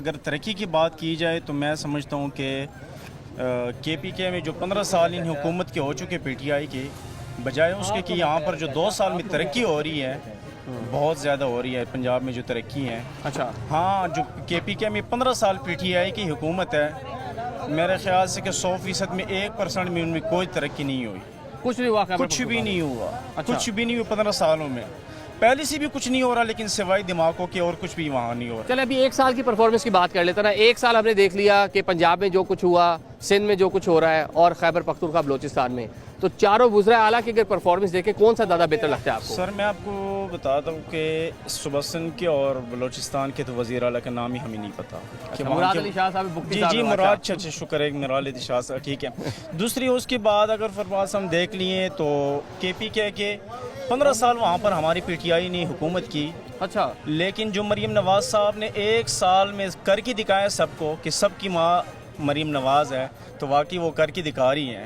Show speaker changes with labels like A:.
A: اگر ترقی کی بات کی جائے تو میں سمجھتا ہوں کہ کے پی کے میں جو 15 سال ان حکومت کے ہو چکے پی ٹی آئی کے بجائے اس کے کہ یہاں پر جو 2 سال میں ترقی ہو رہی ہے بہت زیادہ ہو رہی ہے پنجاب میں جو ترقی ہے.
B: اچھا
A: ہاں جو کے پی کے میں 15 سال پی ٹی آئی کی حکومت ہے میرے خیال سے کہ 100% میں 1% میں ان میں کوئی ترقی نہیں ہوئی.
B: کچھ نہیں ہوا خیبر
A: کچھ بھی نہیں ہوا.
B: اچھا.
A: کچھ بھی نہیں ہوا 15 سالوں میں. پہلے سے بھی کچھ نہیں ہو رہا لیکن سوائے دماغوں کے اور کچھ بھی وہاں نہیں ہو رہا.
B: چلے ابھی 1 سال کی پرفارمنس کی بات کر لیتے نا. 1 سال ہم نے دیکھ لیا کہ پنجاب میں جو کچھ ہوا, سندھ میں جو کچھ ہو رہا ہے, اور خیبر پختونخوا بلوچستان میں, تو چاروں وزراء اعلیٰ کی اگر پرفارمنس دیکھیں کون سا زیادہ بہتر لگتا ہے آپ کو؟
A: سر میں آپ کو بتاتا ہوں کہ صوبہ سندھ کے اور بلوچستان کے تو وزیر اعلیٰ کا نام ہی ہمیں نہیں پتا.
B: مراد علی شاہ صاحب بکتی
A: جی مراد اچھا شکر ہے مراد علی شاہ صاحب ٹھیک ہے. دوسری اس کے بعد اگر فرماس ہم دیکھ لیے تو کے پی کے 15 سال وہاں پر ہماری پی ٹی آئی نے حکومت کی.
B: اچھا
A: لیکن جو مریم نواز صاحب نے 1 سال میں کر کے دکھایا سب کو کہ سب کی ماں مریم نواز ہے, تو واقعی وہ کر کے دکھا رہی ہیں.